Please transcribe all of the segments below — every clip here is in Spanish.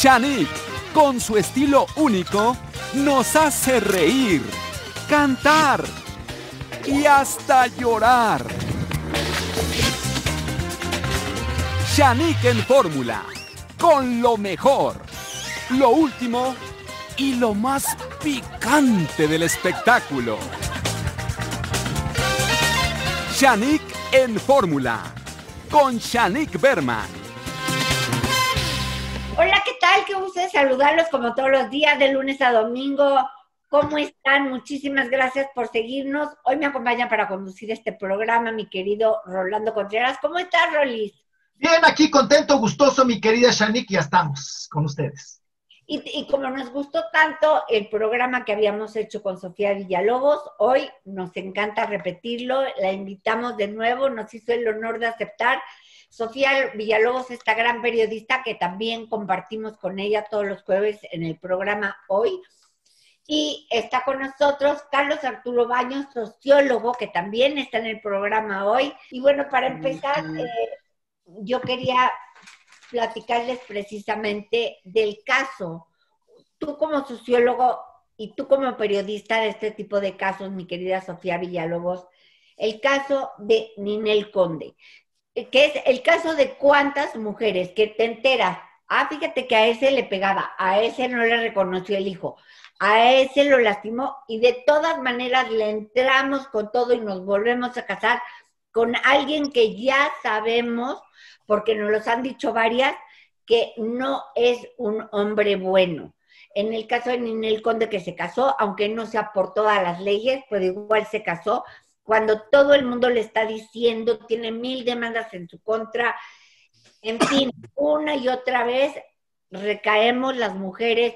Shanique, con su estilo único, nos hace reír, cantar y hasta llorar. Shanique en fórmula, con lo mejor, lo último y lo más picante del espectáculo. Shanique en fórmula, con Shanique Berman. Hola, ¿qué tal? Qué gusto de saludarlos como todos los días, de lunes a domingo. ¿Cómo están? Muchísimas gracias por seguirnos. Hoy me acompaña para conducir este programa mi querido Rolando Contreras. ¿Cómo estás, Rolis? Bien, aquí contento, gustoso, mi querida Shanique, ya estamos con ustedes. Y como nos gustó tanto el programa que habíamos hecho con Sofía Villalobos, hoy nos encanta repetirlo, la invitamos de nuevo, nos hizo el honor de aceptar. Sofía Villalobos, esta gran periodista que también compartimos con ella todos los jueves en el programa Hoy. Y está con nosotros Carlos Arturo Baños, sociólogo, que también está en el programa Hoy. Y bueno, para empezar, yo quería platicarles precisamente del caso. Tú como sociólogo y tú como periodista de este tipo de casos, mi querida Sofía Villalobos, el caso de Ninel Conde, que es el caso de cuántas mujeres que te enteras, fíjate que a ese le pegaba, a ese no le reconoció el hijo, a ese lo lastimó y de todas maneras le entramos con todo y nos volvemos a casar con alguien que ya sabemos, porque nos los han dicho varias, que no es un hombre bueno. En el caso de Ninel Conde, que se casó, aunque no sea por todas las leyes, pero igual se casó, cuando todo el mundo le está diciendo, tiene 1000 demandas en su contra, en fin, una y otra vez recaemos las mujeres,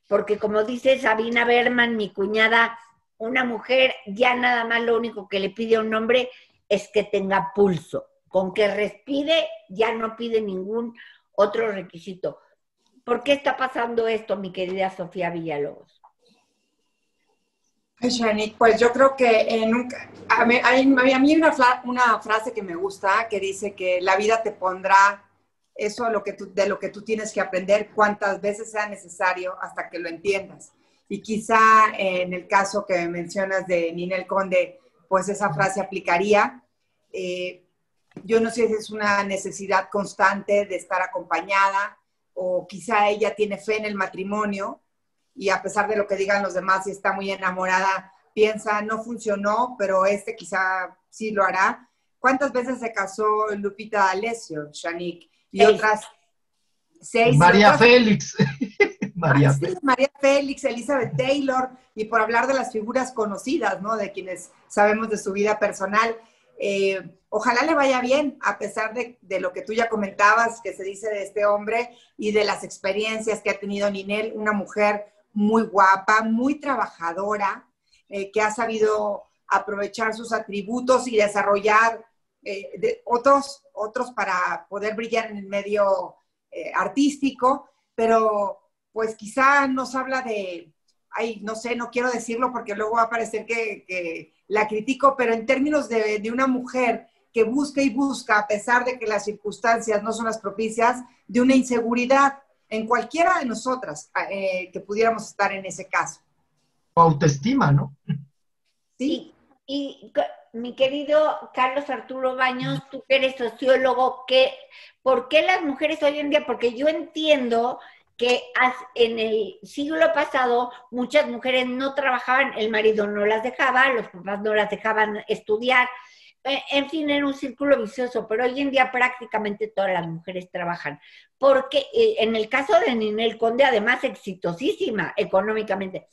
porque como dice Sabina Berman, mi cuñada, una mujer ya nada más lo único que le pide a un hombre es que tenga pulso, con que respire ya no pide ningún otro requisito. ¿Por qué está pasando esto, mi querida Sofía Villalobos? Shanique, pues yo creo que a mí hay una frase que me gusta que dice que la vida te pondrá eso de lo que tú tienes que aprender cuantas veces sea necesario hasta que lo entiendas. Y quizá en el caso que mencionas de Ninel Conde, pues esa frase aplicaría. Yo no sé si es una necesidad constante de estar acompañada o quizá ella tiene fe en el matrimonio y a pesar de lo que digan los demás y está muy enamorada, piensa, no funcionó, pero quizá sí lo hará. ¿Cuántas veces se casó Lupita D'Alessio, Shanique? Y 6. otras 6. María Félix. María Félix, Elizabeth Taylor, y por hablar de las figuras conocidas, ¿no? De quienes sabemos de su vida personal. Ojalá le vaya bien, a pesar de lo que tú ya comentabas, que se dice de este hombre y de las experiencias que ha tenido Ninel, una mujer muy guapa, muy trabajadora, que ha sabido aprovechar sus atributos y desarrollar otros para poder brillar en el medio artístico, pero pues quizá nos habla de, no sé, no quiero decirlo porque luego va a parecer que la critico, pero en términos de una mujer que busca y busca, a pesar de que las circunstancias no son las propicias, de una inseguridad en cualquiera de nosotras que pudiéramos estar en ese caso. Autoestima, ¿no? Sí. Y mi querido Carlos Arturo Baños, tú que eres sociólogo, ¿por qué las mujeres hoy en día? Porque yo entiendo que en el siglo pasado muchas mujeres no trabajaban, el marido no las dejaba, los papás no las dejaban estudiar, en fin, era un círculo vicioso, pero hoy en día prácticamente todas las mujeres trabajan, porque en el caso de Ninel Conde, además exitosísima económicamente,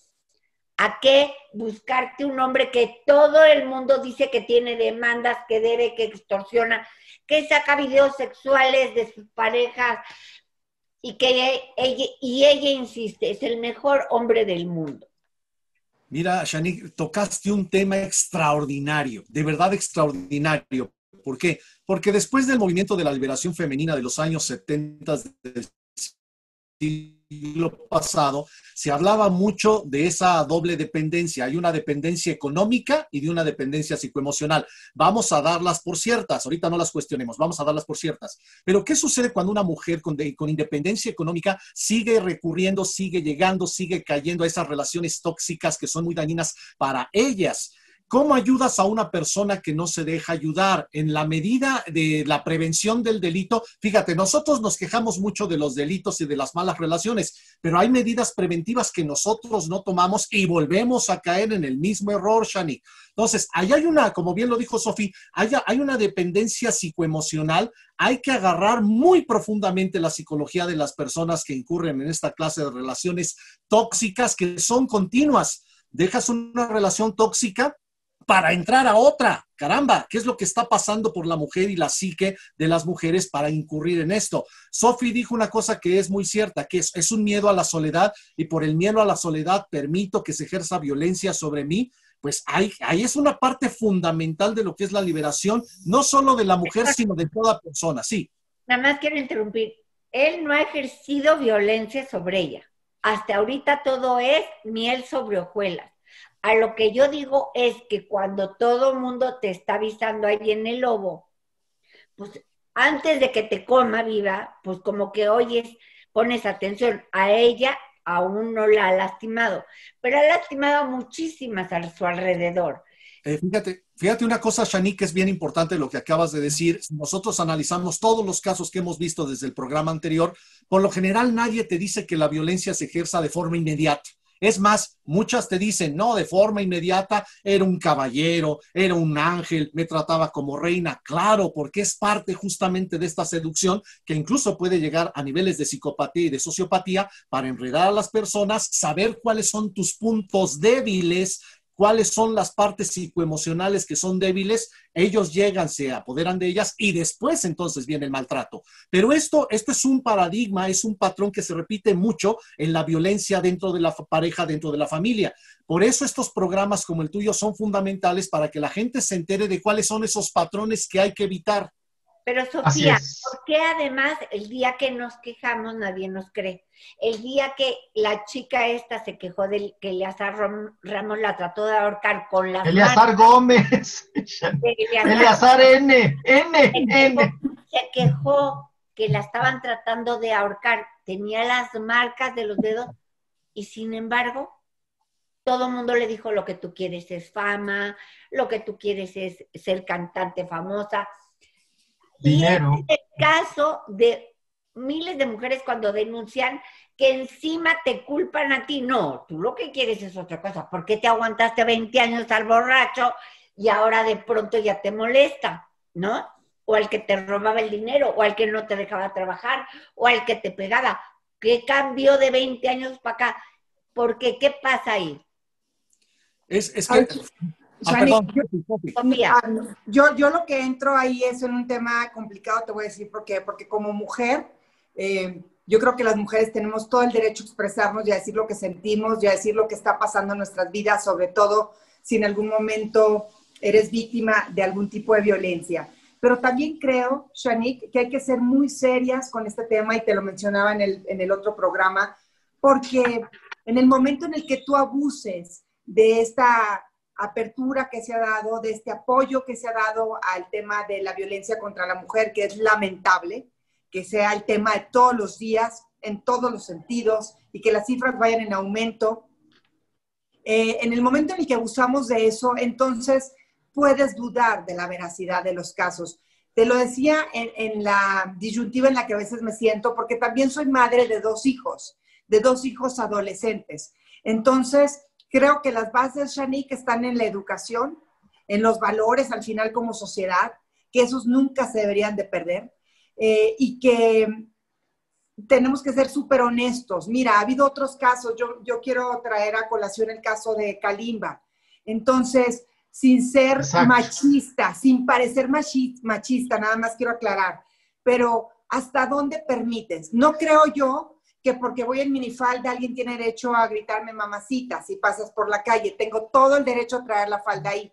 ¿a qué buscarte un hombre que todo el mundo dice que tiene demandas, que debe, que extorsiona, que saca videos sexuales de sus parejas y que ella insiste, es el mejor hombre del mundo? Mira, Shanique, tocaste un tema extraordinario, de verdad extraordinario. ¿Por qué? Porque después del movimiento de la liberación femenina de los años 70 del siglo siglo pasado, se hablaba mucho de esa doble dependencia. Hay una dependencia económica y de una dependencia psicoemocional. Vamos a darlas por ciertas, ahorita no las cuestionemos, vamos a darlas por ciertas. Pero ¿qué sucede cuando una mujer con independencia económica sigue recurriendo, sigue llegando, sigue cayendo a esas relaciones tóxicas que son muy dañinas para ellas? ¿Cómo ayudas a una persona que no se deja ayudar? En la medida de la prevención del delito, fíjate, nosotros nos quejamos mucho de los delitos y de las malas relaciones, pero hay medidas preventivas que nosotros no tomamos y volvemos a caer en el mismo error, Shani. Entonces, ahí hay una, como bien lo dijo Sofi, hay una dependencia psicoemocional. Hay que agarrar muy profundamente la psicología de las personas que incurren en esta clase de relaciones tóxicas que son continuas. Dejas una relación tóxica para entrar a otra. Caramba, ¿qué es lo que está pasando por la mujer y la psique de las mujeres para incurrir en esto? Sofi dijo una cosa que es muy cierta, que es un miedo a la soledad, y por el miedo a la soledad permito que se ejerza violencia sobre mí. Pues ahí es una parte fundamental de lo que es la liberación, no solo de la mujer, sino de toda persona. Sí. Nada más quiero interrumpir. Él no ha ejercido violencia sobre ella. Hasta ahorita todo es miel sobre hojuelas. A lo que yo digo es que cuando todo mundo te está avisando, ahí viene el lobo, pues antes de que te coma viva, pues como que oyes, pones atención. A ella aún no la ha lastimado, pero ha lastimado a muchísimas a su alrededor. Fíjate una cosa, Shani, que es bien importante lo que acabas de decir. Si nosotros analizamos todos los casos que hemos visto desde el programa anterior, por lo general nadie te dice que la violencia se ejerza de forma inmediata. Es más, muchas te dicen, no, de forma inmediata, era un caballero, era un ángel, me trataba como reina. Claro, porque es parte justamente de esta seducción que incluso puede llegar a niveles de psicopatía y de sociopatía para enredar a las personas, saber cuáles son tus puntos débiles, cuáles son las partes psicoemocionales que son débiles. Ellos llegan, se apoderan de ellas y después entonces viene el maltrato. Pero esto es un paradigma, es un patrón que se repite mucho en la violencia dentro de la pareja, dentro de la familia. Por eso estos programas como el tuyo son fundamentales para que la gente se entere de cuáles son esos patrones que hay que evitar. Pero Sofía, ¿por qué además el día que nos quejamos nadie nos cree? El día que la chica esta se quejó de que Eleazar Ramos la trató de ahorcar con las Eleazar Gómez. Eleazar N. Se quejó que la estaban tratando de ahorcar, tenía las marcas de los dedos y sin embargo todo el mundo le dijo: lo que tú quieres es fama, lo que tú quieres es ser cantante famosa. Dinero. Y es el caso de miles de mujeres cuando denuncian que encima te culpan a ti. No, tú lo que quieres es otra cosa. ¿Por qué te aguantaste 20 años al borracho y ahora de pronto ya te molesta? ¿No? O al que te robaba el dinero, o al que no te dejaba trabajar, o al que te pegaba. ¿Qué cambió de 20 años para acá? Porque, ¿qué pasa ahí? Es que... Shani, perdón. Yo lo que entro ahí es en un tema complicado, te voy a decir por qué. Porque como mujer, yo creo que las mujeres tenemos todo el derecho a expresarnos y a decir lo que sentimos y a decir lo que está pasando en nuestras vidas, sobre todo si en algún momento eres víctima de algún tipo de violencia. Pero también creo, Shanique, que hay que ser muy serias con este tema, y te lo mencionaba en el otro programa, porque en el momento en el que tú abuses de esta apertura que se ha dado, de este apoyo que se ha dado al tema de la violencia contra la mujer, que es lamentable, que sea el tema de todos los días, en todos los sentidos, y que las cifras vayan en aumento. En el momento en el que abusamos de eso, entonces puedes dudar de la veracidad de los casos. Te lo decía en la disyuntiva en la que a veces me siento, porque también soy madre de dos hijos adolescentes. Entonces, creo que las bases, Shanique, están en la educación, en los valores al final como sociedad, que esos nunca se deberían de perder, y que tenemos que ser súper honestos. Mira, ha habido otros casos, yo quiero traer a colación el caso de Kalimba. Entonces, sin ser machista, sin parecer machista, nada más quiero aclarar, pero ¿hasta dónde permites? No creo yo que porque voy en minifalda alguien tiene derecho a gritarme mamacita si pasas por la calle. Tengo todo el derecho a traer la falda ahí.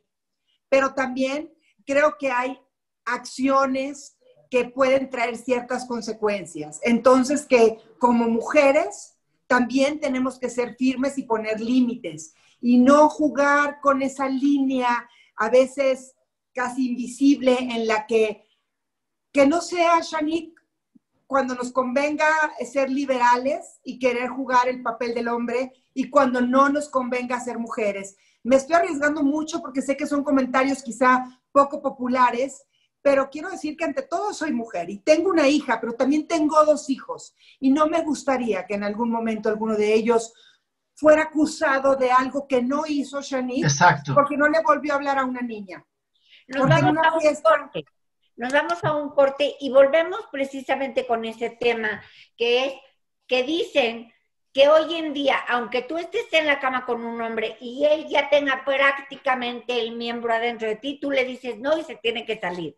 Pero también creo que hay acciones que pueden traer ciertas consecuencias. Entonces, que como mujeres también tenemos que ser firmes y poner límites y no jugar con esa línea a veces casi invisible en la que no sea, Shanique, cuando nos convenga ser liberales y querer jugar el papel del hombre y cuando no nos convenga ser mujeres. Me estoy arriesgando mucho porque sé que son comentarios quizá poco populares, pero quiero decir que ante todo soy mujer y tengo una hija, pero también tengo 2 hijos y no me gustaría que en algún momento alguno de ellos fuera acusado de algo que no hizo Shanique. Exacto. Porque no le volvió a hablar a una niña. Nos vamos a un corte. Nos vamos a un corte y volvemos precisamente con ese tema, que es que dicen que hoy en día, aunque tú estés en la cama con un hombre y él ya tenga prácticamente el miembro adentro de ti, tú le dices no y se tiene que salir.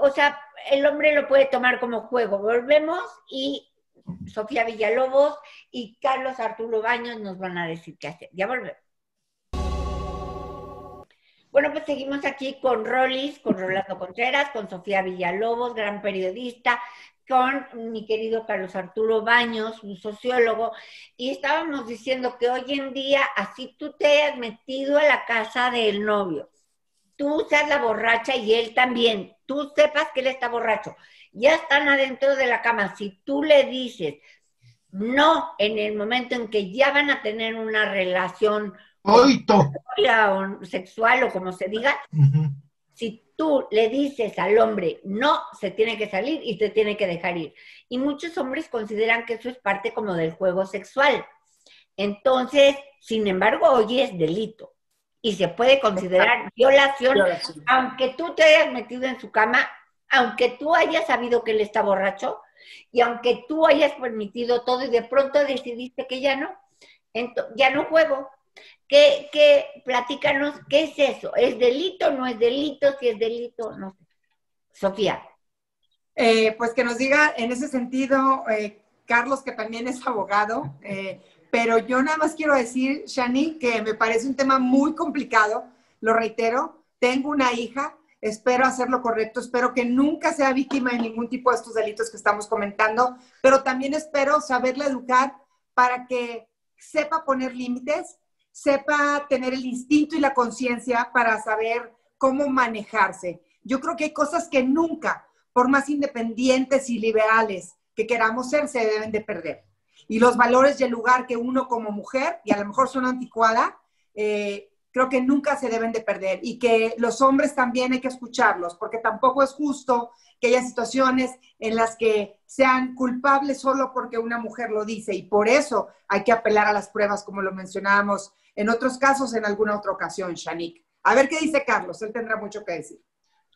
O sea, el hombre lo puede tomar como juego. Volvemos y Sofía Villalobos y Carlos Arturo Baños nos van a decir qué hacer. Ya volvemos. Bueno, pues seguimos aquí con Rolis, con Rolando Contreras, con Sofía Villalobos, gran periodista, con mi querido Carlos Arturo Baños, un sociólogo, y estábamos diciendo que hoy en día, así tú te hayas metido a la casa del novio, tú seas la borracha y él también, tú sepas que él está borracho, ya están adentro de la cama, si tú le dices no en el momento en que ya van a tener una relación o sexual o como se diga, si tú le dices al hombre no, se tiene que salir y te tiene que dejar ir. Y muchos hombres consideran que eso es parte como del juego sexual. Entonces, sin embargo, hoy es delito y se puede considerar violación, aunque tú te hayas metido en su cama, aunque tú hayas sabido que él está borracho y aunque tú hayas permitido todo y de pronto decidiste que ya no, ya no juego. Platícanos, ¿qué es eso? ¿Es delito, no es delito? Si es delito, no sé. Sofía. Pues que nos diga en ese sentido, Carlos, que también es abogado, pero yo nada más quiero decir, Shani, que me parece un tema muy complicado, lo reitero, tengo una hija, espero hacer lo correcto, espero que nunca sea víctima de ningún tipo de estos delitos que estamos comentando, pero también espero saberla educar para que sepa poner límites, sepa tener el instinto y la conciencia para saber cómo manejarse. Yo creo que hay cosas que nunca, por más independientes y liberales que queramos ser, se deben de perder. Y los valores y el lugar que uno como mujer, y a lo mejor son anticuada, creo que nunca se deben de perder. Y que los hombres también hay que escucharlos, porque tampoco es justo que haya situaciones en las que sean culpables solo porque una mujer lo dice. Y por eso hay que apelar a las pruebas, como lo mencionábamos en otros casos, en alguna otra ocasión, Shanique. A ver qué dice Carlos, él tendrá mucho que decir.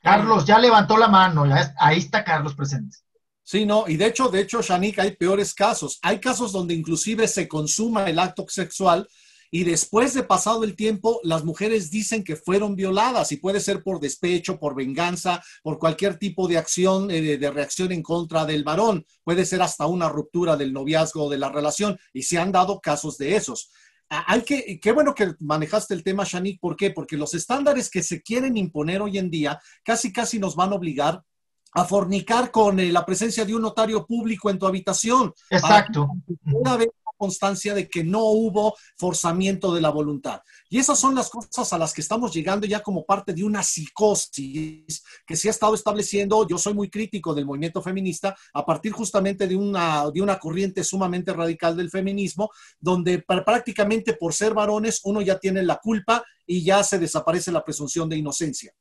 Carlos, ya levantó la mano, ahí está Carlos presente. Sí, no, y de hecho, Shanique, hay peores casos. Hay casos donde inclusive se consuma el acto sexual y después de pasado el tiempo, las mujeres dicen que fueron violadas y puede ser por despecho, por venganza, por cualquier tipo de acción, de reacción en contra del varón. Puede ser hasta una ruptura del noviazgo o de la relación y se han dado casos de esos. Qué bueno que manejaste el tema, Shanique. ¿Por qué? Porque los estándares que se quieren imponer hoy en día casi nos van a obligar a fornicar con la presencia de un notario público en tu habitación. Exacto. Una vez constancia de que no hubo forzamiento de la voluntad. Y esas son las cosas a las que estamos llegando ya como parte de una psicosis que se ha estado estableciendo. Yo soy muy crítico del movimiento feminista a partir justamente de una corriente sumamente radical del feminismo, donde prácticamente por ser varones uno ya tiene la culpa y ya se desaparece la presunción de inocencia.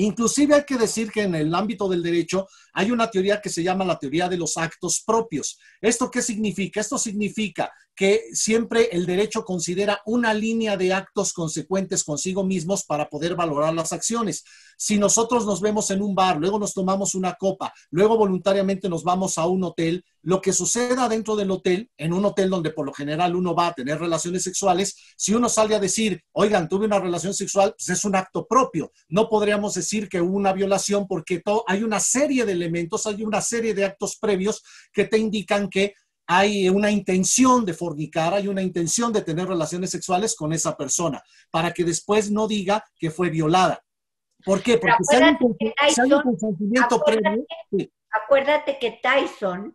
Inclusive hay que decir que en el ámbito del derecho hay una teoría que se llama la teoría de los actos propios. ¿Esto qué significa? Esto significa que siempre el derecho considera una línea de actos consecuentes consigo mismos para poder valorar las acciones. Si nosotros nos vemos en un bar, luego nos tomamos una copa, luego voluntariamente nos vamos a un hotel, lo que suceda dentro del hotel, en un hotel donde por lo general uno va a tener relaciones sexuales, si uno sale a decir, oigan, tuve una relación sexual, pues es un acto propio. No podríamos decir que hubo una violación porque hay una serie de elementos, hay una serie de actos previos que te indican que hay una intención de fornicar, hay una intención de tener relaciones sexuales con esa persona, para que después no diga que fue violada. ¿Por qué? Porque si hay un consentimiento previo. Acuérdate que Tyson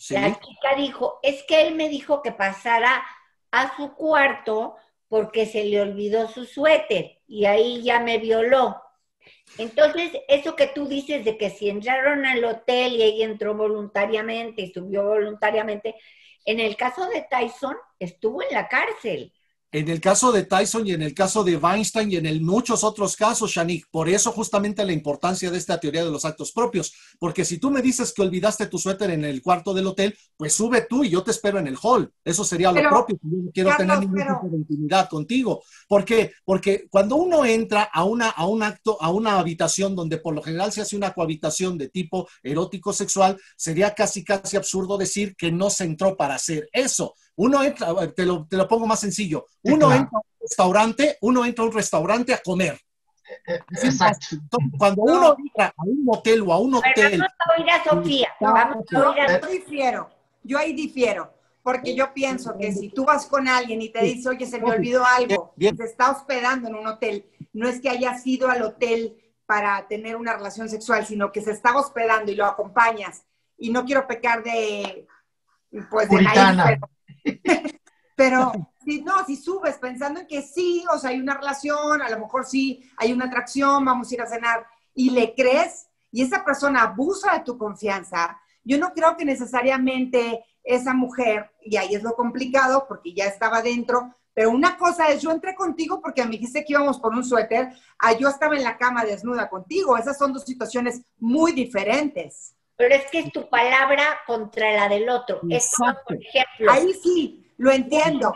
Sí. La chica dijo, es que él me dijo que pasara a su cuarto porque se le olvidó su suéter y ahí ya me violó. Entonces, eso que tú dices de que si entraron al hotel y ella entró voluntariamente y subió voluntariamente, en el caso de Tyson estuvo en la cárcel. En el caso de Tyson y en el caso de Weinstein y en muchos otros casos, Shanique, por eso justamente la importancia de esta teoría de los actos propios, porque si tú me dices que olvidaste tu suéter en el cuarto del hotel, pues sube tú y yo te espero en el hall. Eso sería lo propio. Yo no quiero tener ningún tipo de intimidad contigo. ¿Por qué? Porque cuando uno entra a una habitación donde por lo general se hace una cohabitación de tipo erótico sexual, sería casi absurdo decir que no se entró para hacer eso. Uno entra, te lo pongo más sencillo, sí, uno claro. entra a un restaurante a comer. Exacto. Entonces, cuando uno entra a un motel o a un hotel... Pero vamos a oír a Sofía. Vamos a oír a... Yo ahí difiero, porque yo pienso que si tú vas con alguien y te dice, oye, se me olvidó algo, y se está hospedando en un hotel, no es que haya ido al hotel para tener una relación sexual, sino que se está hospedando y lo acompañas, y no quiero pecar de... pues de puritana. Pero si subes pensando en que sí, o sea, hay una relación, a lo mejor sí, hay una atracción, vamos a ir a cenar, y le crees, y esa persona abusa de tu confianza, yo no creo que necesariamente esa mujer, y ahí es lo complicado, porque ya estaba dentro, pero una cosa es, yo entré contigo porque me dijiste que íbamos por un suéter, yo estaba en la cama desnuda contigo, esas son dos situaciones muy diferentes. Pero es que es tu palabra contra la del otro. Esto, por ejemplo... Ahí sí, lo entiendo.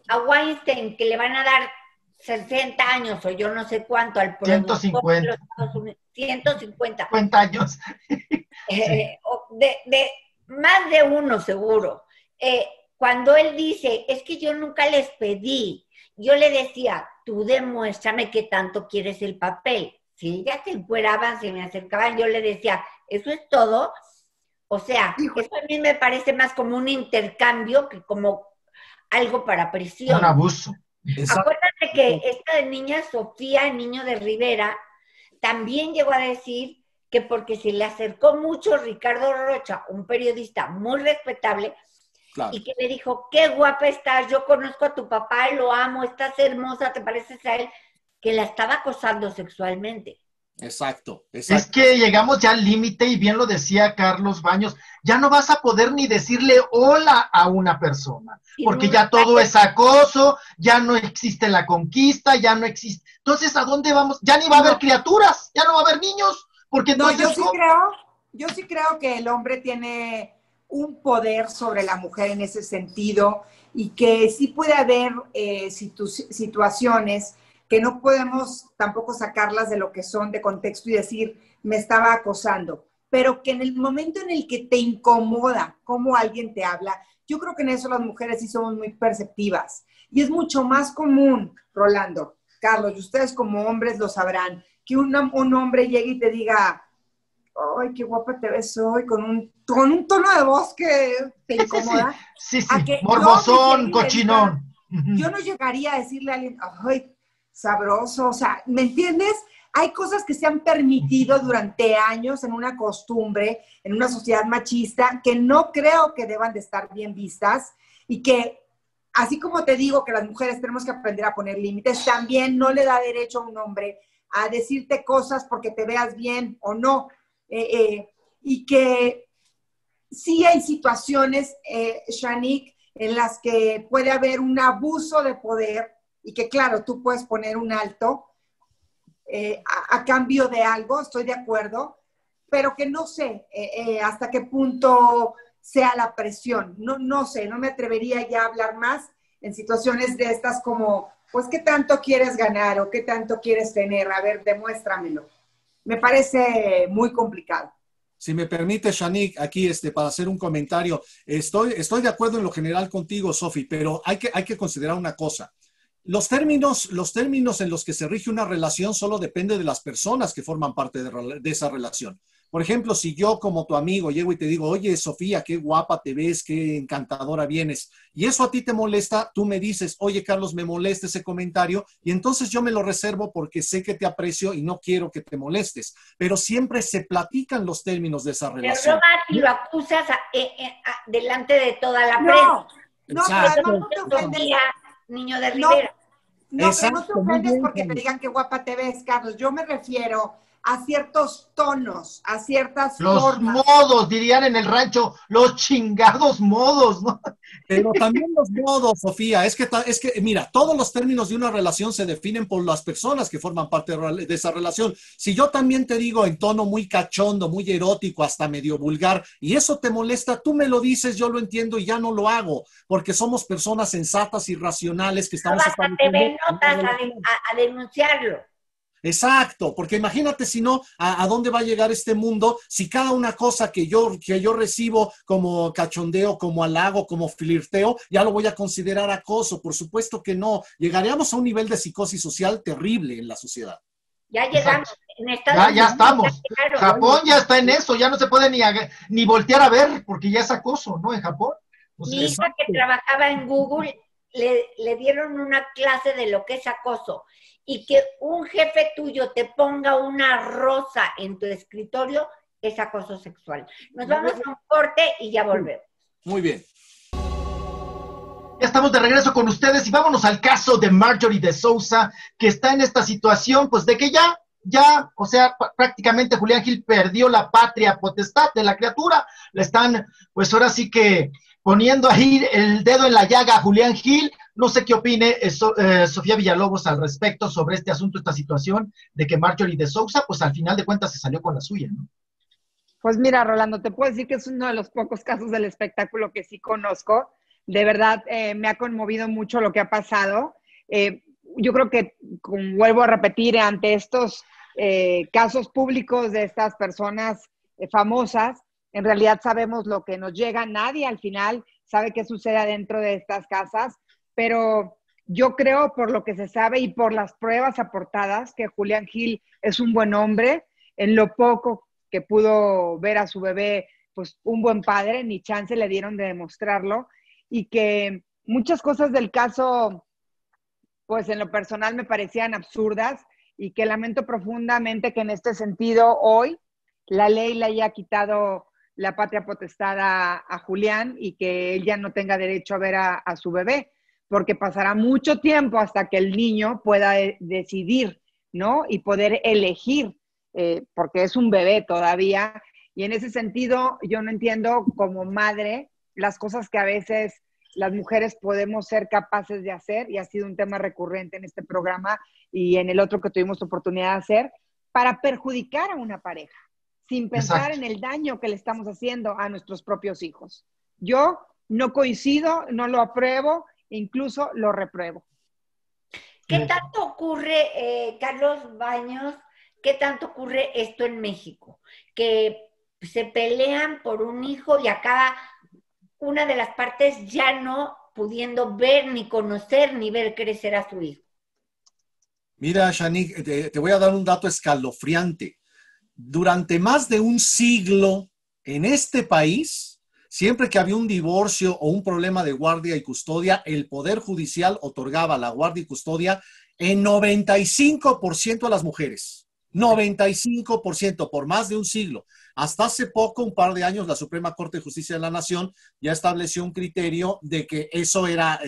A Weinstein, que le van a dar 60 años o yo no sé cuánto al productor 150. de los Estados Unidos, 150. 50 años. De más de uno seguro. Cuando él dice, es que yo nunca les pedí, yo le decía, tú demuéstrame qué tanto quieres el papel. Si ellas se encueraban, se me acercaban, yo le decía, ¿eso es todo? O sea, eso a mí me parece más como un intercambio que como algo para prisión. Un abuso. Acuérdate que esta niña Sofía, el niño de Rivera, también llegó a decir que porque se le acercó mucho Ricardo Rocha, un periodista muy respetable, claro, y que le dijo, qué guapa estás, yo conozco a tu papá, lo amo, estás hermosa, te pareces a él, que la estaba acosando sexualmente. Exacto. Es que llegamos ya al límite y bien lo decía Carlos Baños, ya no vas a poder ni decirle hola a una persona, porque ya todo es acoso, ya no existe la conquista, ya no existe. Entonces, ¿a dónde vamos? Ya ni va a haber criaturas, ya no va a haber niños, porque entonces... No, yo sí creo que el hombre tiene un poder sobre la mujer en ese sentido y que sí puede haber situaciones que no podemos tampoco sacarlas de lo que son de contexto y decir, me estaba acosando, pero que en el momento en el que te incomoda cómo alguien te habla, yo creo que en eso las mujeres sí somos muy perceptivas. Y es mucho más común, Rolando, Carlos, y ustedes como hombres lo sabrán, que un hombre llegue y te diga, ¡ay, qué guapa te ves hoy! Con un tono de voz que te incomoda. Sí. Morbosón, cochinón. Yo no llegaría a decirle a alguien, ¡ay, sabroso! O sea, ¿me entiendes? Hay cosas que se han permitido durante años en una costumbre, en una sociedad machista, que no creo que deban de estar bien vistas y que, así como te digo que las mujeres tenemos que aprender a poner límites, también no le da derecho a un hombre a decirte cosas porque te veas bien o no. Y que sí hay situaciones, Shanique, en las que puede haber un abuso de poder y que, claro, tú puedes poner un alto a cambio de algo, estoy de acuerdo, pero que no sé hasta qué punto sea la presión. No sé, no me atrevería ya a hablar más en situaciones de estas como, pues, ¿qué tanto quieres ganar o qué tanto quieres tener? A ver, demuéstramelo. Me parece muy complicado. Si me permite, Shanique, aquí para hacer un comentario, estoy de acuerdo en lo general contigo, Sofi, pero hay que considerar una cosa. Los términos en los que se rige una relación solo depende de las personas que forman parte de esa relación. Por ejemplo, si yo como tu amigo llego y te digo, oye, Sofía, qué guapa te ves, qué encantadora vienes, y eso a ti te molesta, tú me dices, oye, Carlos, me molesta ese comentario, y entonces yo me lo reservo porque sé que te aprecio y no quiero que te molestes. Pero siempre se platican los términos de esa Pero relación. no vas y lo acusas delante de toda la No, prensa. no, Exacto. pero además no te ofendes. Sofía, niño de No, Rivera. no, pero no te Exacto, muy ofendes bien, porque te Carlos. digan qué guapa te ves, Carlos. Yo me refiero a ciertos tonos, a ciertas Los formas. modos, dirían en el rancho, los chingados modos, ¿no? Pero también los modos, Sofía, es que, mira, todos los términos de una relación se definen por las personas que forman parte de esa relación. Si yo también te digo en tono muy cachondo, muy erótico, hasta medio vulgar, y eso te molesta, tú me lo dices, yo lo entiendo y ya no lo hago, porque somos personas sensatas y racionales que estamos No vas a TV Notas a denunciarlo. Exacto, porque imagínate si no, ¿a dónde va a llegar este mundo si cada una cosa que yo recibo como cachondeo, como halago, como flirteo, ya lo voy a considerar acoso? Por supuesto que no. Llegaríamos a un nivel de psicosis social terrible en la sociedad. Ya llegamos. Ya estamos. Japón ya está en eso, ya no se puede ni voltear a ver porque ya es acoso, ¿no? En Japón. Mi hija que trabajaba en Google le dieron una clase de lo que es acoso. Y que un jefe tuyo te ponga una rosa en tu escritorio es acoso sexual. Nos vamos a un corte y ya volvemos. Muy bien. Ya estamos de regreso con ustedes y vámonos al caso de Marjorie de Sousa, que está en esta situación, pues de que ya, o sea, prácticamente Julián Gil perdió la patria potestad de la criatura. Le están, pues ahora sí que poniendo ahí el dedo en la llaga a Julián Gil. No sé qué opine Sofía Villalobos al respecto sobre este asunto, esta situación de que Marjorie de Sousa, pues al final de cuentas se salió con la suya, ¿no? Pues mira, Rolando, te puedo decir que es uno de los pocos casos del espectáculo que sí conozco. De verdad, me ha conmovido mucho lo que ha pasado. Yo creo que, vuelvo a repetir, ante estos casos públicos de estas personas famosas, en realidad sabemos lo que nos llega. Nadie al final sabe qué sucede adentro de estas casas, pero yo creo, por lo que se sabe y por las pruebas aportadas, que Julián Gil es un buen hombre. En lo poco que pudo ver a su bebé, pues un buen padre, ni chance le dieron de demostrarlo, y que muchas cosas del caso, pues en lo personal me parecían absurdas, y que lamento profundamente que en este sentido hoy la ley le haya quitado la patria potestad a Julián y que él ya no tenga derecho a ver a su bebé, porque pasará mucho tiempo hasta que el niño pueda decidir, ¿no? Y poder elegir, porque es un bebé todavía. Y en ese sentido, yo no entiendo como madre las cosas que a veces las mujeres podemos ser capaces de hacer, y ha sido un tema recurrente en este programa y en el otro que tuvimos oportunidad de hacer, para perjudicar a una pareja, sin pensar en el daño que le estamos haciendo a nuestros propios hijos. Yo no coincido, no lo apruebo, incluso lo repruebo. ¿Qué tanto ocurre, Carlos Baños, qué tanto ocurre esto en México? Que se pelean por un hijo y acaba una de las partes ya no pudiendo ver, ni conocer, ni ver crecer a su hijo. Mira, Shanique, te voy a dar un dato escalofriante. Durante más de un siglo en este país, siempre que había un divorcio o un problema de guardia y custodia, el Poder Judicial otorgaba la guardia y custodia en 95% a las mujeres. 95% por más de un siglo. Hasta hace poco, un par de años, la Suprema Corte de Justicia de la Nación ya estableció un criterio de que eso era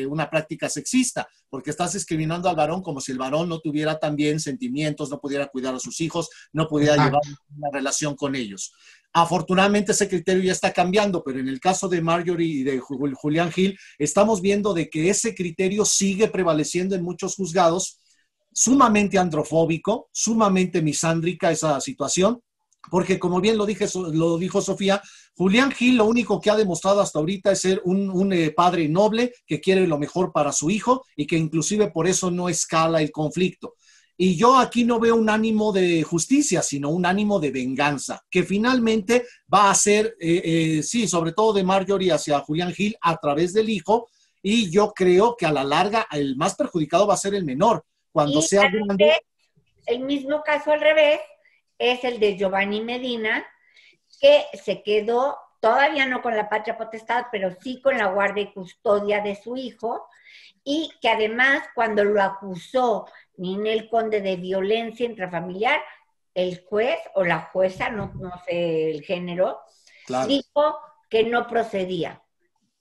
una práctica sexista, porque estás discriminando al varón como si el varón no tuviera también sentimientos, no pudiera cuidar a sus hijos, no pudiera llevar una relación con ellos. Afortunadamente ese criterio ya está cambiando, pero en el caso de Marjorie y de Julián Gil, estamos viendo de que ese criterio sigue prevaleciendo en muchos juzgados, sumamente androfóbico, sumamente misándrica esa situación, porque como bien lo dijo Sofía, Julián Gil lo único que ha demostrado hasta ahorita es ser un padre noble que quiere lo mejor para su hijo y que inclusive por eso no escala el conflicto. Y yo aquí no veo un ánimo de justicia, sino un ánimo de venganza, que finalmente va a ser, sí, sobre todo de Marjorie hacia Julián Gil a través del hijo, y yo creo que a la larga el más perjudicado va a ser el menor. Cuando sea grande. El mismo caso al revés, es el de Giovanni Medina, que se quedó, todavía no con la patria potestad, pero sí con la guardia y custodia de su hijo, y que además cuando lo acusó Ninel Conde de violencia intrafamiliar, el juez o la jueza, no sé el género, Claro. dijo que no procedía,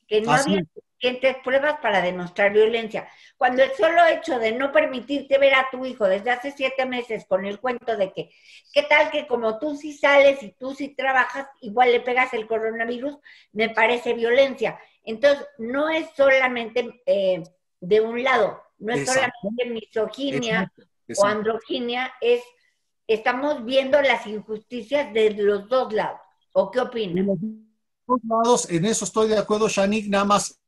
que no Así había es. suficientes pruebas para demostrar violencia. Cuando el solo hecho de no permitirte ver a tu hijo desde hace 7 meses con el cuento de que, ¿qué tal que como tú sí sales y tú sí trabajas, igual le pegas el coronavirus? Me parece violencia. Entonces, no es solamente de un lado, no es Exacto. solamente misoginia Exacto. o Exacto. androginia, estamos viendo las injusticias de los dos lados. ¿O qué En opinas? los dos lados, en eso estoy de acuerdo, Shanique, nada más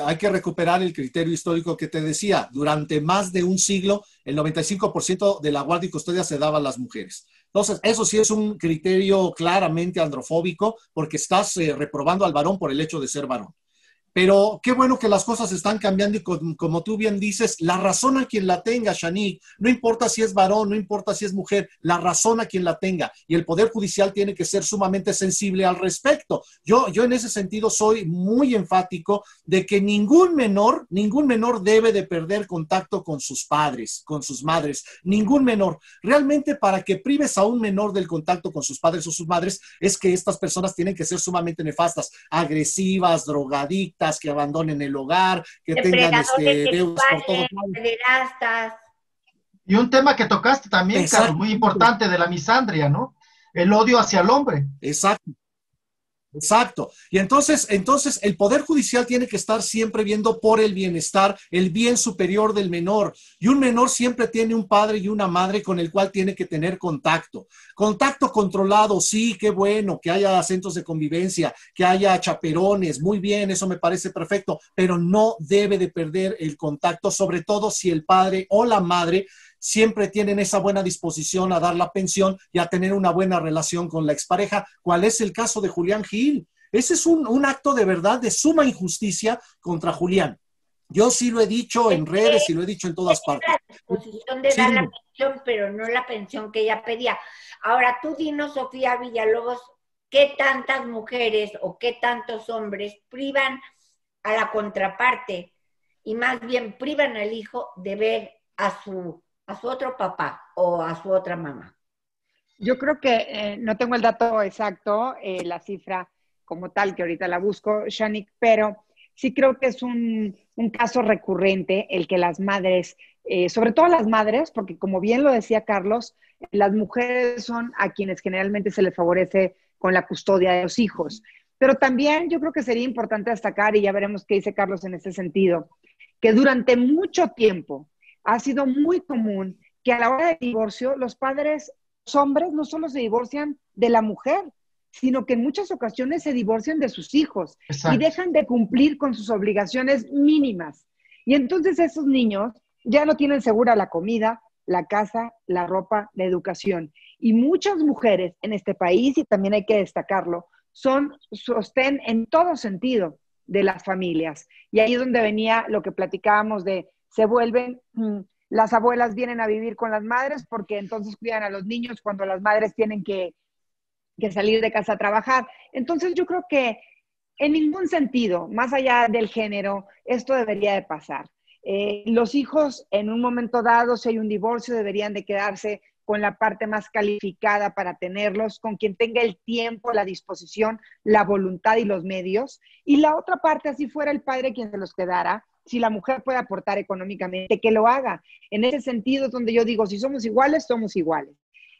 hay que recuperar el criterio histórico que te decía. Durante más de un siglo, el 95% de la guardia y custodia se daba a las mujeres. Entonces, eso sí es un criterio claramente androfóbico, porque estás reprobando al varón por el hecho de ser varón. Pero qué bueno que las cosas están cambiando y como tú bien dices, la razón a quien la tenga, Shanique, no importa si es varón, no importa si es mujer, la razón a quien la tenga. Y el Poder Judicial tiene que ser sumamente sensible al respecto. Yo en ese sentido soy muy enfático de que ningún menor debe de perder contacto con sus padres, con sus madres, ningún menor. Realmente para que prives a un menor del contacto con sus padres o sus madres es que estas personas tienen que ser sumamente nefastas, agresivas, drogadictas, que abandonen el hogar, que tengan Depredadores deudas por todos sexuales, lados. pederastas. Y un tema que tocaste también, Carlos, muy Exacto, importante, de la misandria, ¿no? El odio hacia el hombre. exacto. Exacto. Y entonces el Poder Judicial tiene que estar siempre viendo por el bienestar, el bien superior del menor. Y un menor siempre tiene un padre y una madre con el cual tiene que tener contacto. Contacto controlado, sí, qué bueno, que haya centros de convivencia, que haya chaperones, muy bien, eso me parece perfecto, pero no debe de perder el contacto, sobre todo si el padre o la madre siempre tienen esa buena disposición a dar la pensión y a tener una buena relación con la expareja, cual es el caso de Julián Gil. Ese es un acto de verdad de suma injusticia contra Julián. Yo sí lo he dicho en redes y lo he dicho en todas partes. La disposición de Sí, dar la dime. pensión, pero no la pensión que ella pedía. Ahora, tú dinos, Sofía Villalobos, ¿qué tantas mujeres o qué tantos hombres privan a la contraparte y más bien privan al hijo de ver a su otro papá o a su otra mamá? Yo creo que no tengo el dato exacto, la cifra como tal, que ahorita la busco, Shanik, pero sí creo que es un caso recurrente el que las madres, sobre todo las madres, porque como bien lo decía Carlos, las mujeres son a quienes generalmente se les favorece con la custodia de los hijos. Pero también yo creo que sería importante destacar, y ya veremos qué dice Carlos en ese sentido, que durante mucho tiempo ha sido muy común que a la hora del divorcio los padres, los hombres no solo se divorcian de la mujer, sino que en muchas ocasiones se divorcian de sus hijos y Exacto. dejan de cumplir con sus obligaciones mínimas. Y entonces esos niños ya no tienen segura la comida, la casa, la ropa, la educación. Y muchas mujeres en este país, y también hay que destacarlo, son sostén en todo sentido de las familias. Y ahí es donde venía lo que platicábamos de se vuelven las abuelas vienen a vivir con las madres porque entonces cuidan a los niños cuando las madres tienen que salir de casa a trabajar. Entonces yo creo que en ningún sentido, más allá del género, esto debería de pasar. Los hijos en un momento dado, si hay un divorcio, deberían de quedarse con la parte más calificada para tenerlos, con quien tenga el tiempo, la disposición, la voluntad y los medios. Y la otra parte, así fuera el padre quien se los quedara, si la mujer puede aportar económicamente, que lo haga. En ese sentido es donde yo digo, si somos iguales, somos iguales.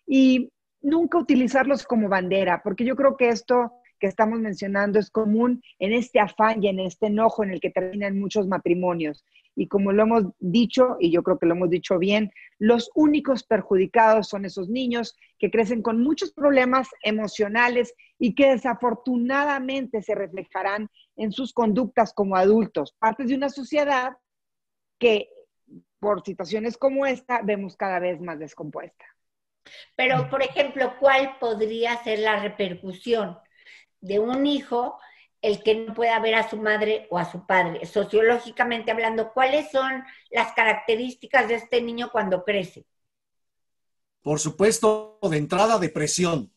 Y nunca utilizarlos como bandera, porque yo creo que esto que estamos mencionando es común en este afán y en este enojo en el que terminan muchos matrimonios. Y como lo hemos dicho, y yo creo que lo hemos dicho bien, los únicos perjudicados son esos niños que crecen con muchos problemas emocionales y que desafortunadamente se reflejarán en sus conductas como adultos, partes de una sociedad que por situaciones como esta vemos cada vez más descompuesta. Pero, por ejemplo, ¿cuál podría ser la repercusión de un hijo el que no pueda ver a su madre o a su padre? Sociológicamente hablando, ¿cuáles son las características de este niño cuando crece? Por supuesto, de entrada, depresión.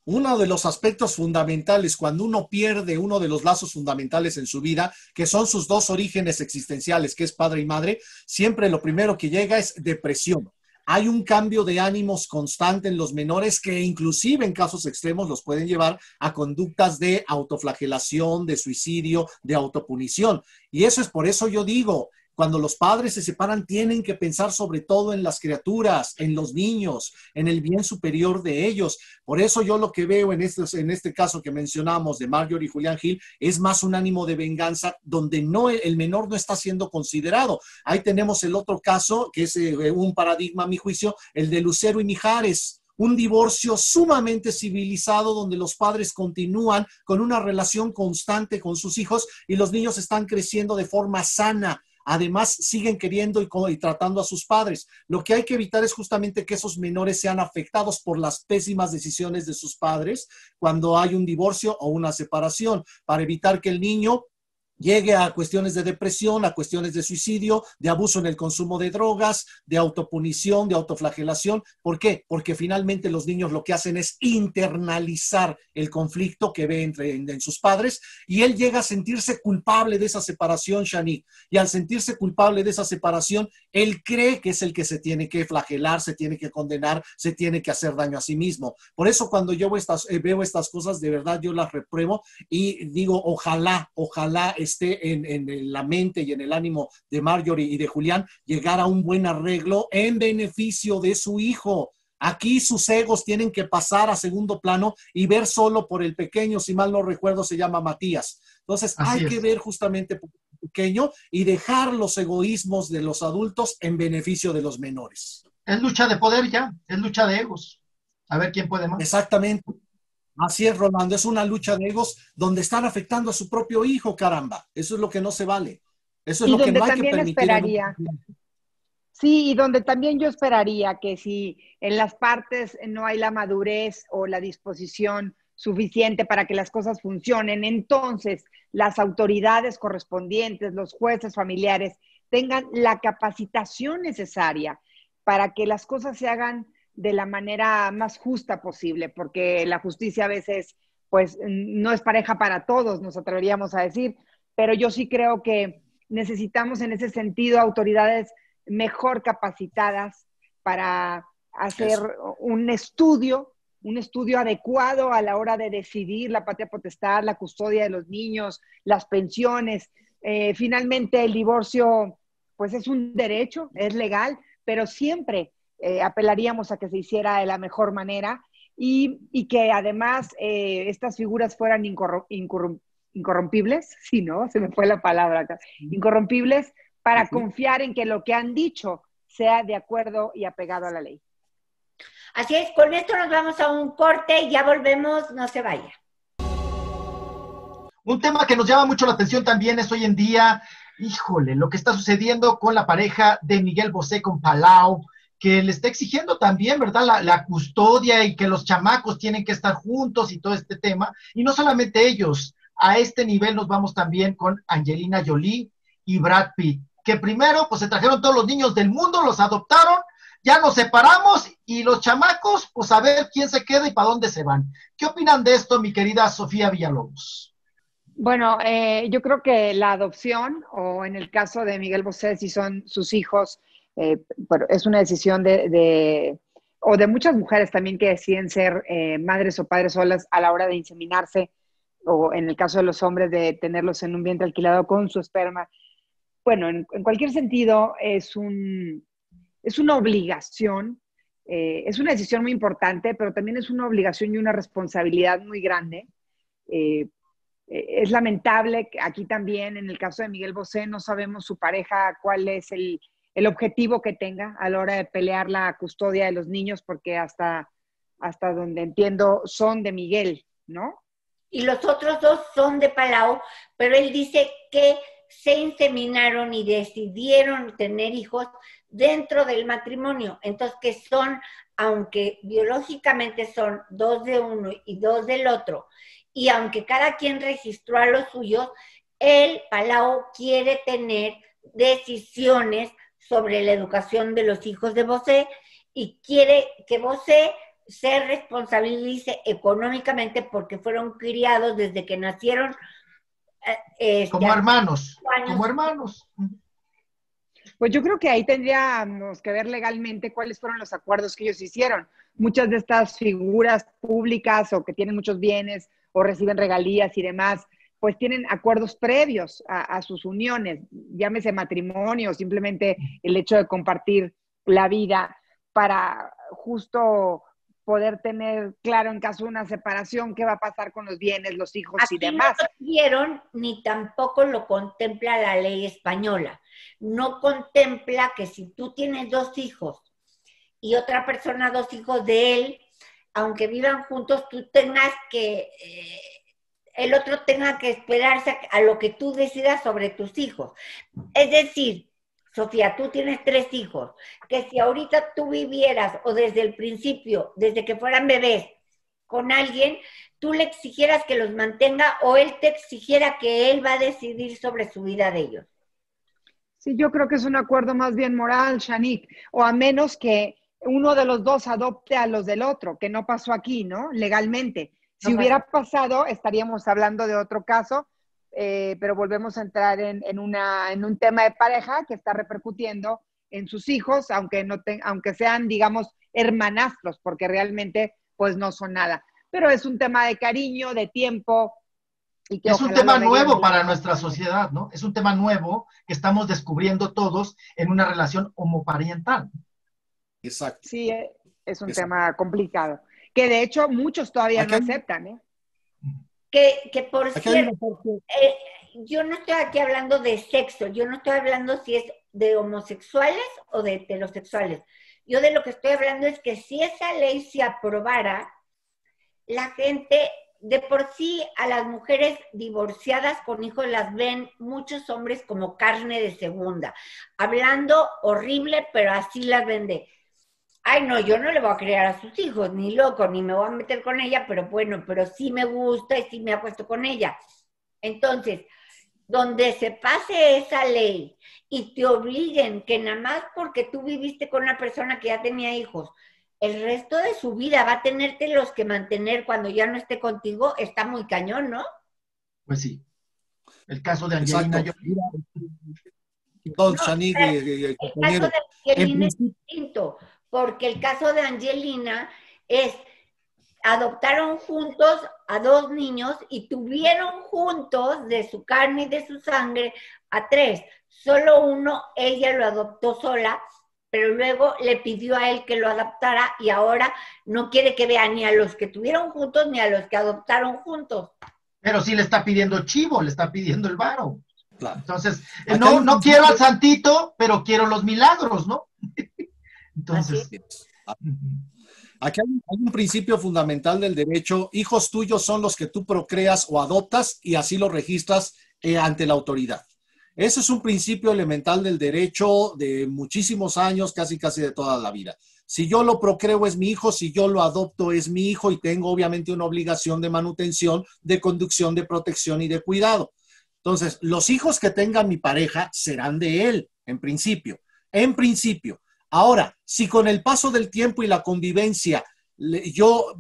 Uno de los aspectos fundamentales cuando uno pierde uno de los lazos fundamentales en su vida, que son sus dos orígenes existenciales, que es padre y madre, siempre lo primero que llega es depresión. Hay un cambio de ánimos constante en los menores que inclusive en casos extremos los pueden llevar a conductas de autoflagelación, de suicidio, de autopunición. Y eso es por eso yo digo, cuando los padres se separan, tienen que pensar sobre todo en las criaturas, en los niños, en el bien superior de ellos. Por eso yo lo que veo en este caso que mencionamos de Marjorie y Julián Gil es más un ánimo de venganza donde no, el menor no está siendo considerado. Ahí tenemos el otro caso, que es un paradigma a mi juicio, el de Lucero y Mijares. Un divorcio sumamente civilizado donde los padres continúan con una relación constante con sus hijos y los niños están creciendo de forma sana. Además, siguen queriendo y tratando a sus padres. Lo que hay que evitar es justamente que esos menores sean afectados por las pésimas decisiones de sus padres cuando hay un divorcio o una separación, para evitar que el niño llegue a cuestiones de depresión, a cuestiones de suicidio, de abuso en el consumo de drogas, de autopunición, de autoflagelación. ¿Por qué? Porque finalmente los niños lo que hacen es internalizar el conflicto que ve en sus padres y él llega a sentirse culpable de esa separación, Shanique. Y al sentirse culpable de esa separación, él cree que es el que se tiene que flagelar, se tiene que condenar, se tiene que hacer daño a sí mismo. Por eso cuando yo veo estas cosas, de verdad yo las repruebo y digo, ojalá esté en la mente y en el ánimo de Marjorie y de Julián llegar a un buen arreglo en beneficio de su hijo. Aquí sus egos tienen que pasar a segundo plano y ver solo por el pequeño, si mal no recuerdo se llama Matías. Entonces hay que ver justamente por el pequeño y dejar los egoísmos de los adultos en beneficio de los menores. Es lucha de poder ya, es lucha de egos. A ver quién puede más. Exactamente. Así es, Rolando, es una lucha de egos donde están afectando a su propio hijo, caramba. Eso es lo que no se vale. Eso es lo que no hay que permitir. Sí, y donde también yo esperaría que si en las partes no hay la madurez o la disposición suficiente para que las cosas funcionen, entonces las autoridades correspondientes, los jueces familiares, tengan la capacitación necesaria para que las cosas se hagan de la manera más justa posible, porque la justicia a veces pues no es pareja para todos, nos atreveríamos a decir, pero yo sí creo que necesitamos en ese sentido autoridades mejor capacitadas para hacer un estudio adecuado a la hora de decidir la patria potestad, la custodia de los niños, las pensiones. Finalmente el divorcio pues es un derecho, es legal, pero siempre apelaríamos a que se hiciera de la mejor manera y que además estas figuras fueran incorrompibles, sí, ¿no? Se me fue la palabra acá. Incorrompibles para confiar en que lo que han dicho sea de acuerdo y apegado a la ley. Así es, con esto nos vamos a un corte y ya volvemos, no se vaya. Un tema que nos llama mucho la atención también es hoy en día, híjole, lo que está sucediendo con la pareja de Miguel Bosé con Palau, que le está exigiendo también, ¿verdad?, la custodia y que los chamacos tienen que estar juntos y todo este tema. Y no solamente ellos, a este nivel nos vamos también con Angelina Jolie y Brad Pitt, que primero pues se trajeron todos los niños del mundo, los adoptaron, ya nos separamos y los chamacos, pues a ver quién se queda y para dónde se van. ¿Qué opinan de esto, mi querida Sofía Villalobos? Bueno, yo creo que la adopción, o en el caso de Miguel Bosé, si son sus hijos, pero es una decisión o de muchas mujeres también que deciden ser madres o padres solas a la hora de inseminarse, o en el caso de los hombres de tenerlos en un vientre alquilado con su esperma. Bueno, en cualquier sentido es una obligación, es una decisión muy importante, pero también es una obligación y una responsabilidad muy grande. Es lamentable que aquí también, en el caso de Miguel Bosé, no sabemos su pareja cuál es el objetivo que tenga a la hora de pelear la custodia de los niños, porque hasta donde entiendo son de Miguel, ¿no? Y los otros dos son de Palau, pero él dice que se inseminaron y decidieron tener hijos dentro del matrimonio. Entonces, que son, aunque biológicamente son dos de uno y dos del otro, y aunque cada quien registró a los suyos, el Palau quiere tener decisiones sobre la educación de los hijos de Bosé y quiere que vos se responsabilice económicamente porque fueron criados desde que nacieron. Como hermanos, años. como hermanos. Pues yo creo que ahí tendríamos que ver legalmente cuáles fueron los acuerdos que ellos hicieron. Muchas de estas figuras públicas o que tienen muchos bienes o reciben regalías y demás, pues tienen acuerdos previos a sus uniones, llámese matrimonio, simplemente el hecho de compartir la vida para justo poder tener claro en caso de una separación qué va a pasar con los bienes, los hijos Aquí y demás. no lo vieron ni tampoco lo contempla la ley española. No contempla que si tú tienes 2 hijos y otra persona 2 hijos de él, aunque vivan juntos, tú tengas que, el otro tenga que esperarse a lo que tú decidas sobre tus hijos. Es decir, Sofía, tú tienes 3 hijos, que si ahorita tú vivieras o desde el principio, desde que fueran bebés, con alguien, tú le exigieras que los mantenga o él te exigiera que él va a decidir sobre su vida de ellos. Sí, yo creo que es un acuerdo más bien moral, Shanique, o a menos que uno de los dos adopte a los del otro, que no pasó aquí, ¿no? Legalmente. Si hubiera pasado, estaríamos hablando de otro caso, pero volvemos a entrar en un tema de pareja que está repercutiendo en sus hijos, aunque sean, digamos, hermanastros, porque realmente, pues no son nada. Pero es un tema de cariño, de tiempo. Y que es un tema nuevo para nuestra sociedad, ¿no? Es un tema nuevo que estamos descubriendo todos en una relación homoparental. Exacto. Sí, es un tema complicado, que de hecho muchos todavía no aceptan, ¿eh? Que por cierto, yo no estoy aquí hablando de sexo, yo no estoy hablando si es de homosexuales o de heterosexuales. Yo de lo que estoy hablando es que si esa ley se aprobara, la gente, de por sí a las mujeres divorciadas con hijos las ven muchos hombres como carne de segunda, hablando horrible, pero así las vende. Ay, no, yo no le voy a criar a sus hijos, ni loco, ni me voy a meter con ella, pero bueno, pero sí me gusta y sí me acuesto con ella. Entonces, donde se pase esa ley y te obliguen que nada más porque tú viviste con una persona que ya tenía hijos, el resto de su vida va a tenerte los que mantener cuando ya no esté contigo, está muy cañón, ¿no? Pues sí. El caso de Angelina Jolie. El caso de Angelina es distinto, porque el caso de Angelina es, adoptaron juntos a 2 niños y tuvieron juntos de su carne y de su sangre a 3. Solo uno, ella lo adoptó sola, pero luego le pidió a él que lo adoptara y ahora no quiere que vea ni a los que tuvieron juntos ni a los que adoptaron juntos. Pero sí le está pidiendo chivo, le está pidiendo el varo. Claro. Entonces, no quiero al santito, pero quiero los milagros, ¿no? Entonces. Aquí hay un principio fundamental del derecho. Hijos tuyos son los que tú procreas o adoptas y así los registras ante la autoridad. Ese es un principio elemental del derecho de muchísimos años, casi de toda la vida. Si yo lo procreo es mi hijo, si yo lo adopto es mi hijo y tengo obviamente una obligación de manutención, de conducción, de protección y de cuidado. Entonces, los hijos que tenga mi pareja serán de él, en principio. En principio. Ahora, si con el paso del tiempo y la convivencia, yo,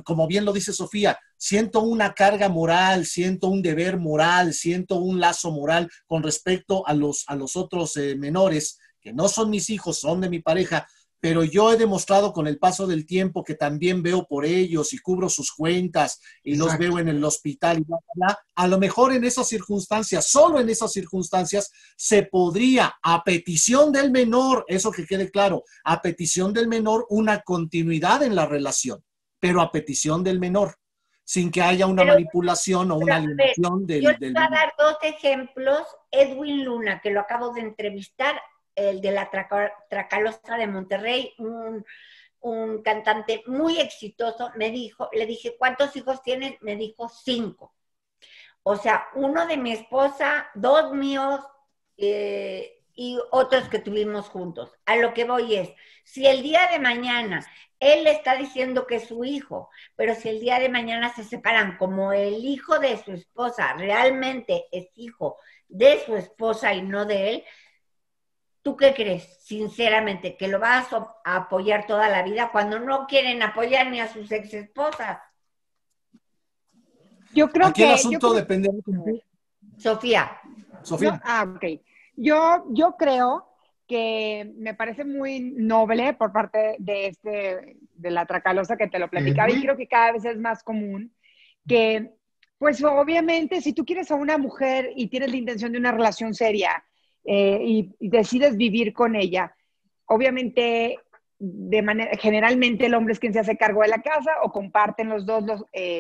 como bien lo dice Sofía, siento una carga moral, siento un deber moral, siento un lazo moral con respecto a los otros menores, que no son mis hijos, son de mi pareja, pero yo he demostrado con el paso del tiempo que también veo por ellos y cubro sus cuentas y los veo en el hospital y bla, bla, bla. A lo mejor en esas circunstancias, solo en esas circunstancias, se podría, a petición del menor, eso que quede claro, a petición del menor, una continuidad en la relación, pero a petición del menor, sin que haya una manipulación o una alienación del... Yo les voy a dar 2 ejemplos. Edwin Luna, que lo acabo de entrevistar, el de la Tracalosa de Monterrey, un cantante muy exitoso, le dije, ¿cuántos hijos tienes? Me dijo 5. O sea, 1 de mi esposa, 2 míos y otros que tuvimos juntos. A lo que voy es, si el día de mañana él le está diciendo que es su hijo, pero si el día de mañana se separan, como el hijo de su esposa realmente es hijo de su esposa y no de él, ¿Tú qué crees, sinceramente, que lo vas a apoyar toda la vida cuando no quieren apoyar ni a sus ex esposas? Yo creo Aquí el que... asunto depende Sofía. Sofía. Ok. Yo creo que me parece muy noble por parte de la Tracalosa que te lo platicaba, y creo que cada vez es más común que, pues obviamente, si tú quieres a una mujer y tienes la intención de una relación seria y decides vivir con ella, obviamente, generalmente el hombre es quien se hace cargo de la casa o comparten los dos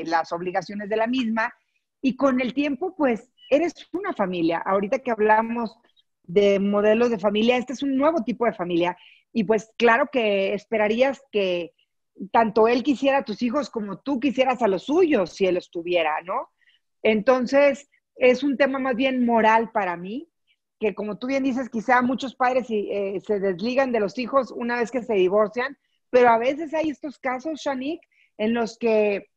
las obligaciones de la misma, y con el tiempo, pues, eres una familia. Ahorita que hablamos de modelos de familia, este es un nuevo tipo de familia, y pues claro que esperarías que tanto él quisiera a tus hijos como tú quisieras a los suyos si él estuviera, ¿no? Entonces, es un tema más bien moral para mí, que como tú bien dices, quizá muchos padres se desligan de los hijos una vez que se divorcian, pero a veces hay estos casos, Shanique, en los que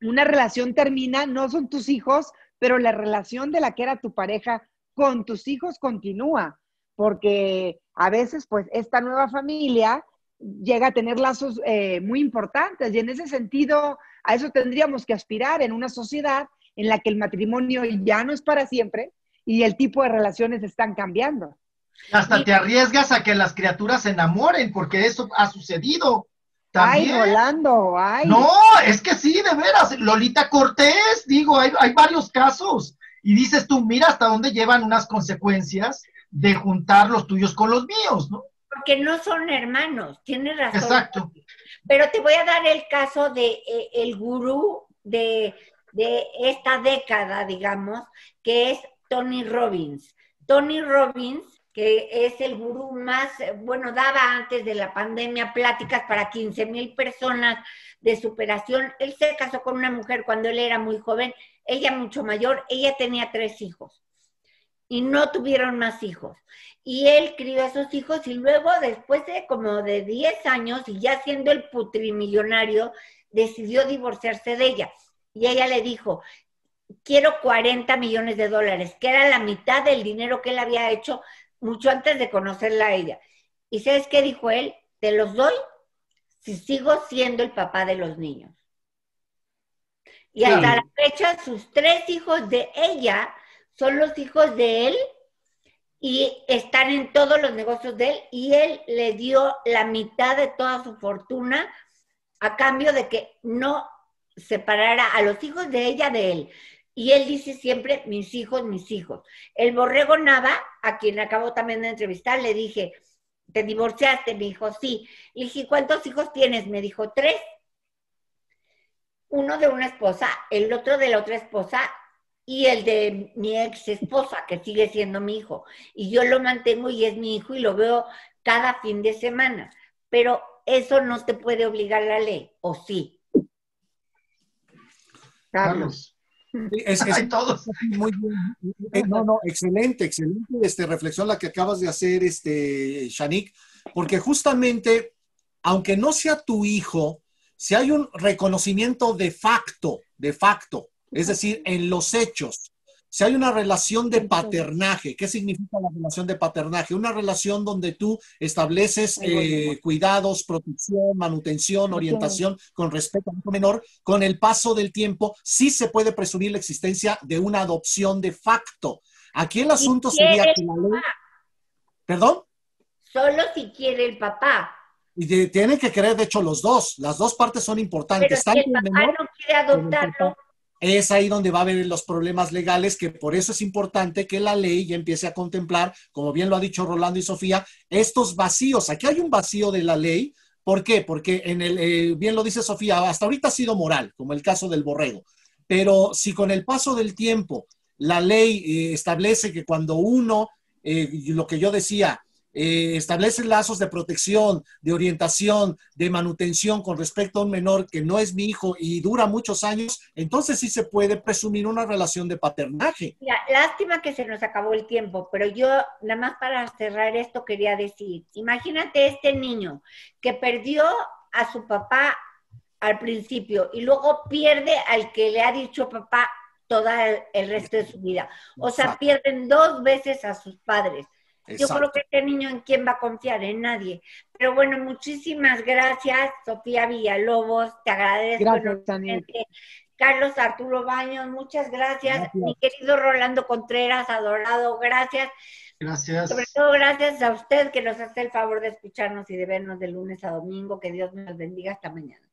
una relación termina, no son tus hijos, pero la relación de la que era tu pareja con tus hijos continúa, porque a veces pues esta nueva familia llega a tener lazos muy importantes, y en ese sentido a eso tendríamos que aspirar en una sociedad en la que el matrimonio ya no es para siempre y el tipo de relaciones están cambiando. Hasta te arriesgas a que las criaturas se enamoren, porque eso ha sucedido también. Ay, Rolando, ay. No, es que sí, de veras. Lolita Cortés, digo, hay varios casos. Y dices tú, mira hasta dónde llevan unas consecuencias de juntar los tuyos con los míos, ¿no? Porque no son hermanos, tienes razón. Exacto. Pero te voy a dar el caso de el gurú de esta década, digamos, que es Tony Robbins. Tony Robbins, que es el gurú más, bueno, daba antes de la pandemia pláticas para 15,000 personas de superación. Él se casó con una mujer cuando él era muy joven, ella mucho mayor, ella tenía 3 hijos y no tuvieron más hijos. Y él crió a esos hijos y luego, después de como de 10 años y ya siendo el putrimillonario, decidió divorciarse de ella. Y ella le dijo, quiero $40 millones, que era la mitad del dinero que él había hecho mucho antes de conocerla a ella. ¿Y sabes qué dijo él? Te los doy si sigo siendo el papá de los niños. Y hasta la fecha, sus 3 hijos de ella son los hijos de él y están en todos los negocios de él, y él le dio la mitad de toda su fortuna a cambio de que no separara a los hijos de ella de él. Y él dice siempre, mis hijos, mis hijos. El Borrego Nava, a quien acabo también de entrevistar, le dije, ¿te divorciaste? Me dijo, sí. Le dije, ¿cuántos hijos tienes? Me dijo, 3. Uno de una esposa, el otro de la otra esposa y el de mi ex esposa, que sigue siendo mi hijo. Y yo lo mantengo y es mi hijo y lo veo cada fin de semana. Pero eso no te puede obligar la ley, ¿o sí? Carlos. Es todos. Muy bien. No, excelente reflexión la que acabas de hacer, Shanique, porque justamente, aunque no sea tu hijo, si hay un reconocimiento de facto, es decir, en los hechos, si hay una relación de paternaje. ¿Qué significa la relación de paternaje? Una relación donde tú estableces cuidados, protección, manutención, orientación con respecto a un menor. Con el paso del tiempo, sí se puede presumir la existencia de una adopción de facto. Aquí el asunto sería que la ley... ¿Perdón? Solo si quiere el papá. Y tienen que querer, de hecho, los dos. Las dos partes son importantes. Pero si el papá no quiere adoptarlo... Es ahí donde va a haber los problemas legales, que por eso es importante que la ley ya empiece a contemplar, como bien lo ha dicho Rolando y Sofía, estos vacíos. Aquí hay un vacío de la ley. ¿Por qué? Porque bien lo dice Sofía, hasta ahorita ha sido moral, como el caso del borrego. Pero si con el paso del tiempo la ley establece que cuando uno, lo que yo decía, establece lazos de protección, de orientación, de manutención con respecto a un menor que no es mi hijo y dura muchos años, entonces sí se puede presumir una relación de paternaje. Mira, lástima que se nos acabó el tiempo, pero yo nada más para cerrar esto quería decir, imagínate este niño que perdió a su papá al principio y luego pierde al que le ha dicho papá todo el resto de su vida. O sea, pierden 2 veces a sus padres. Yo creo que este niño, ¿en quién va a confiar? En nadie. Pero bueno, muchísimas gracias, Sofía Villalobos, te agradezco. Gracias, Xanique. Carlos Arturo Baños, muchas gracias. Mi querido Rolando Contreras, adorado, gracias. Gracias. Sobre todo gracias a usted que nos hace el favor de escucharnos y de vernos de lunes a domingo. Que Dios nos bendiga. Hasta mañana.